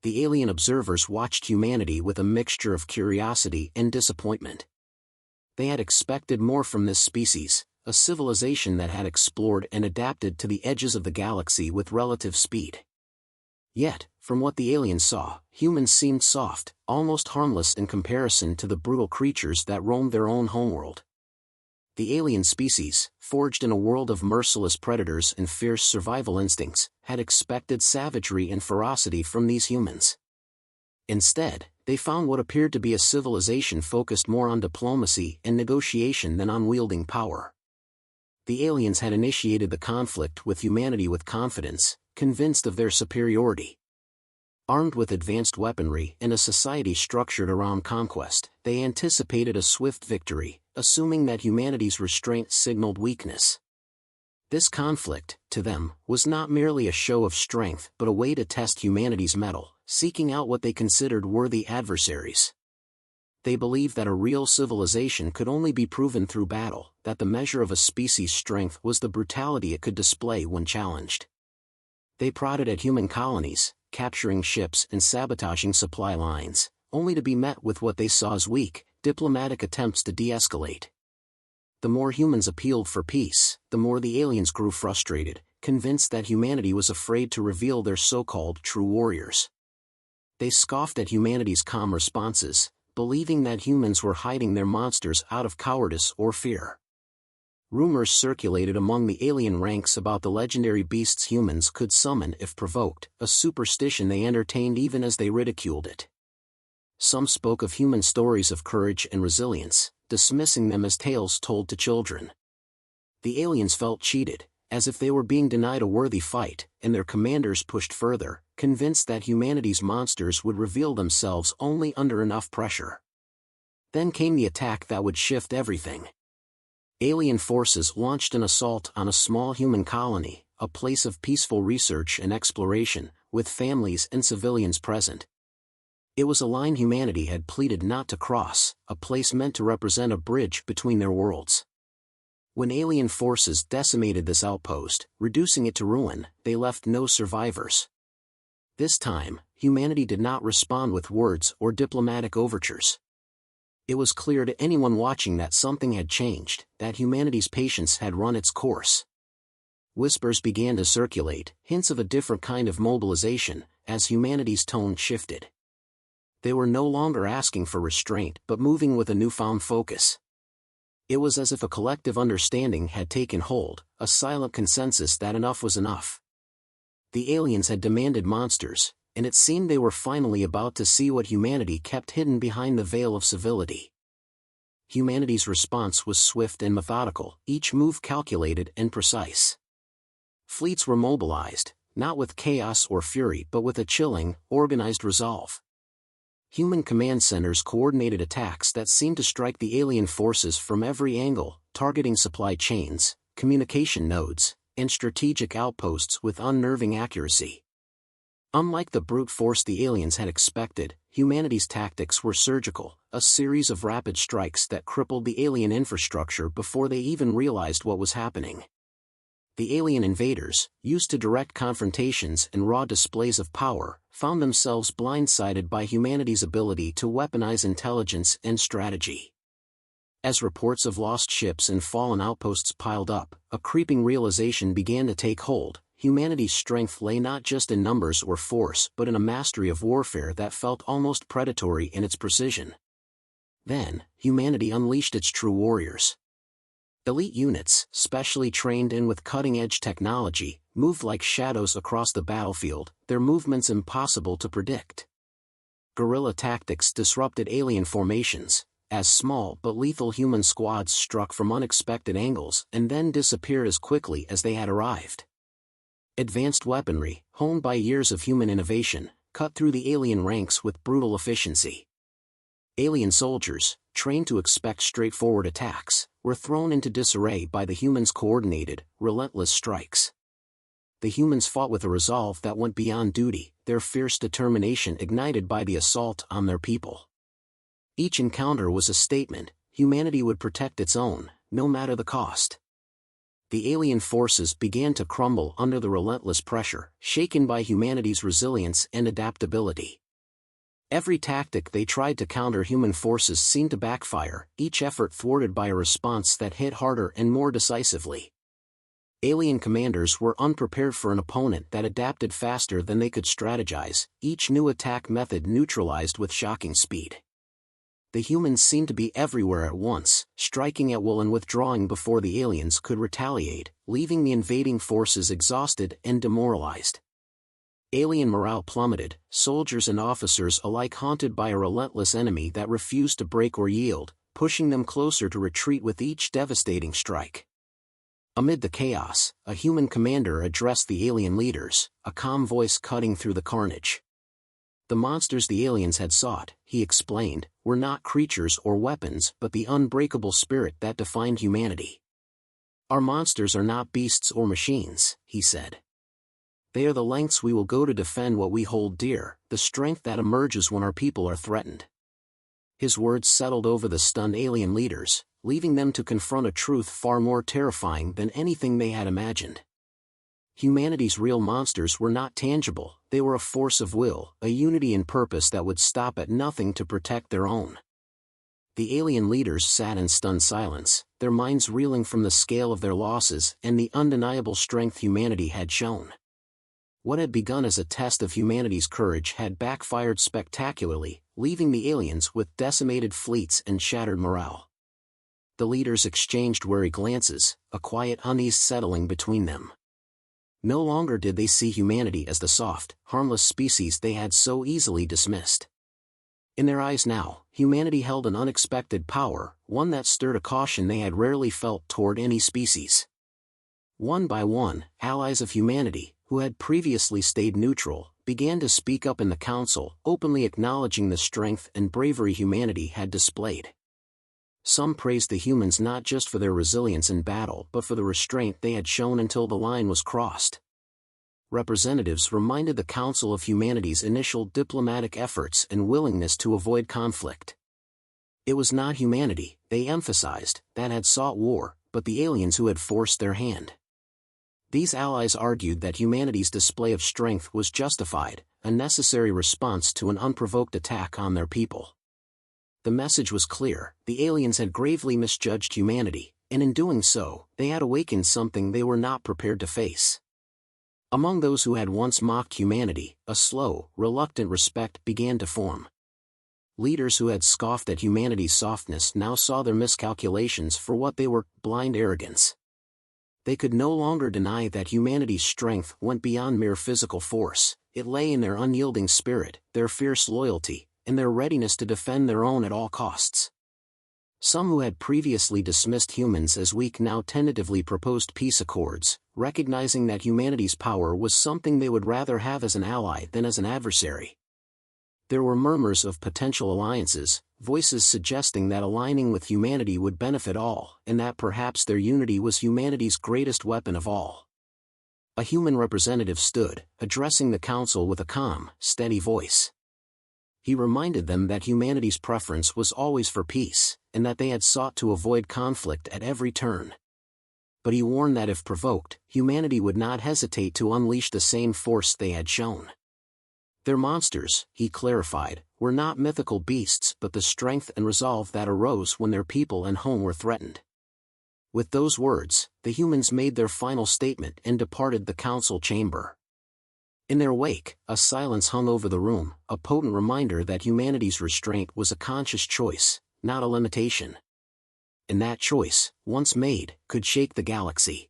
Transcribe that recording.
The alien observers watched humanity with a mixture of curiosity and disappointment. They had expected more from this species, a civilization that had explored and adapted to the edges of the galaxy with relative speed. Yet, from what the aliens saw, humans seemed soft, almost harmless in comparison to the brutal creatures that roamed their own homeworld. The alien species, forged in a world of merciless predators and fierce survival instincts, had expected savagery and ferocity from these humans. Instead, they found what appeared to be a civilization focused more on diplomacy and negotiation than on wielding power. The aliens had initiated the conflict with humanity with confidence, convinced of their superiority. Armed with advanced weaponry and a society structured around conquest, they anticipated a swift victory, assuming that humanity's restraint signaled weakness. This conflict, to them, was not merely a show of strength but a way to test humanity's mettle, seeking out what they considered worthy adversaries. They believed that a real civilization could only be proven through battle, that the measure of a species' strength was the brutality it could display when challenged. They prodded at human colonies, capturing ships and sabotaging supply lines, only to be met with what they saw as weak, diplomatic attempts to de-escalate. The more humans appealed for peace, the more the aliens grew frustrated, convinced that humanity was afraid to reveal their so-called true warriors. They scoffed at humanity's calm responses, believing that humans were hiding their monsters out of cowardice or fear. Rumors circulated among the alien ranks about the legendary beasts humans could summon if provoked, a superstition they entertained even as they ridiculed it. Some spoke of human stories of courage and resilience, dismissing them as tales told to children. The aliens felt cheated, as if they were being denied a worthy fight, and their commanders pushed further, convinced that humanity's monsters would reveal themselves only under enough pressure. Then came the attack that would shift everything. Alien forces launched an assault on a small human colony, a place of peaceful research and exploration, with families and civilians present. It was a line humanity had pleaded not to cross, a place meant to represent a bridge between their worlds. When alien forces decimated this outpost, reducing it to ruin, they left no survivors. This time, humanity did not respond with words or diplomatic overtures. It was clear to anyone watching that something had changed, that humanity's patience had run its course. Whispers began to circulate, hints of a different kind of mobilization, as humanity's tone shifted. They were no longer asking for restraint but moving with a newfound focus. It was as if a collective understanding had taken hold, a silent consensus that enough was enough. The aliens had demanded monsters, and it seemed they were finally about to see what humanity kept hidden behind the veil of civility. Humanity's response was swift and methodical, each move calculated and precise. Fleets were mobilized, not with chaos or fury but with a chilling, organized resolve. Human command centers coordinated attacks that seemed to strike the alien forces from every angle, targeting supply chains, communication nodes, and strategic outposts with unnerving accuracy. Unlike the brute force the aliens had expected, humanity's tactics were surgical, a series of rapid strikes that crippled the alien infrastructure before they even realized what was happening. The alien invaders, used to direct confrontations and raw displays of power, found themselves blindsided by humanity's ability to weaponize intelligence and strategy. As reports of lost ships and fallen outposts piled up, a creeping realization began to take hold. Humanity's strength lay not just in numbers or force but in a mastery of warfare that felt almost predatory in its precision. Then, humanity unleashed its true warriors. Elite units, specially trained and with cutting-edge technology, moved like shadows across the battlefield, their movements impossible to predict. Guerrilla tactics disrupted alien formations, as small but lethal human squads struck from unexpected angles and then disappeared as quickly as they had arrived. Advanced weaponry, honed by years of human innovation, cut through the alien ranks with brutal efficiency. Alien soldiers, trained to expect straightforward attacks, were thrown into disarray by the humans' coordinated, relentless strikes. The humans fought with a resolve that went beyond duty, their fierce determination ignited by the assault on their people. Each encounter was a statement: humanity would protect its own, no matter the cost. The alien forces began to crumble under the relentless pressure, shaken by humanity's resilience and adaptability. Every tactic they tried to counter human forces seemed to backfire, each effort thwarted by a response that hit harder and more decisively. Alien commanders were unprepared for an opponent that adapted faster than they could strategize, each new attack method neutralized with shocking speed. The humans seemed to be everywhere at once, striking at will and withdrawing before the aliens could retaliate, leaving the invading forces exhausted and demoralized. Alien morale plummeted, soldiers and officers alike haunted by a relentless enemy that refused to break or yield, pushing them closer to retreat with each devastating strike. Amid the chaos, a human commander addressed the alien leaders, a calm voice cutting through the carnage. The monsters the aliens had sought, he explained, were not creatures or weapons but the unbreakable spirit that defined humanity. Our monsters are not beasts or machines, he said. They are the lengths we will go to defend what we hold dear, the strength that emerges when our people are threatened. His words settled over the stunned alien leaders, leaving them to confront a truth far more terrifying than anything they had imagined. Humanity's real monsters were not tangible, they were a force of will, a unity in purpose that would stop at nothing to protect their own. The alien leaders sat in stunned silence, their minds reeling from the scale of their losses and the undeniable strength humanity had shown. What had begun as a test of humanity's courage had backfired spectacularly, leaving the aliens with decimated fleets and shattered morale. The leaders exchanged wary glances, a quiet unease settling between them. No longer did they see humanity as the soft, harmless species they had so easily dismissed. In their eyes now, humanity held an unexpected power, one that stirred a caution they had rarely felt toward any species. One by one, allies of humanity, who had previously stayed neutral, began to speak up in the council, openly acknowledging the strength and bravery humanity had displayed. Some praised the humans not just for their resilience in battle but for the restraint they had shown until the line was crossed. Representatives reminded the Council of humanity's initial diplomatic efforts and willingness to avoid conflict. It was not humanity, they emphasized, that had sought war, but the aliens who had forced their hand. These allies argued that humanity's display of strength was justified, a necessary response to an unprovoked attack on their people. The message was clear, the aliens had gravely misjudged humanity, and in doing so, they had awakened something they were not prepared to face. Among those who had once mocked humanity, a slow, reluctant respect began to form. Leaders who had scoffed at humanity's softness now saw their miscalculations for what they were, blind arrogance. They could no longer deny that humanity's strength went beyond mere physical force, it lay in their unyielding spirit, their fierce loyalty, and their readiness to defend their own at all costs. Some who had previously dismissed humans as weak now tentatively proposed peace accords, recognizing that humanity's power was something they would rather have as an ally than as an adversary. There were murmurs of potential alliances, voices suggesting that aligning with humanity would benefit all, and that perhaps their unity was humanity's greatest weapon of all. A human representative stood, addressing the council with a calm, steady voice. He reminded them that humanity's preference was always for peace, and that they had sought to avoid conflict at every turn. But he warned that if provoked, humanity would not hesitate to unleash the same force they had shown. Their monsters, he clarified, were not mythical beasts but the strength and resolve that arose when their people and home were threatened. With those words, the humans made their final statement and departed the council chamber. In their wake, a silence hung over the room, a potent reminder that humanity's restraint was a conscious choice, not a limitation. And that choice, once made, could shake the galaxy.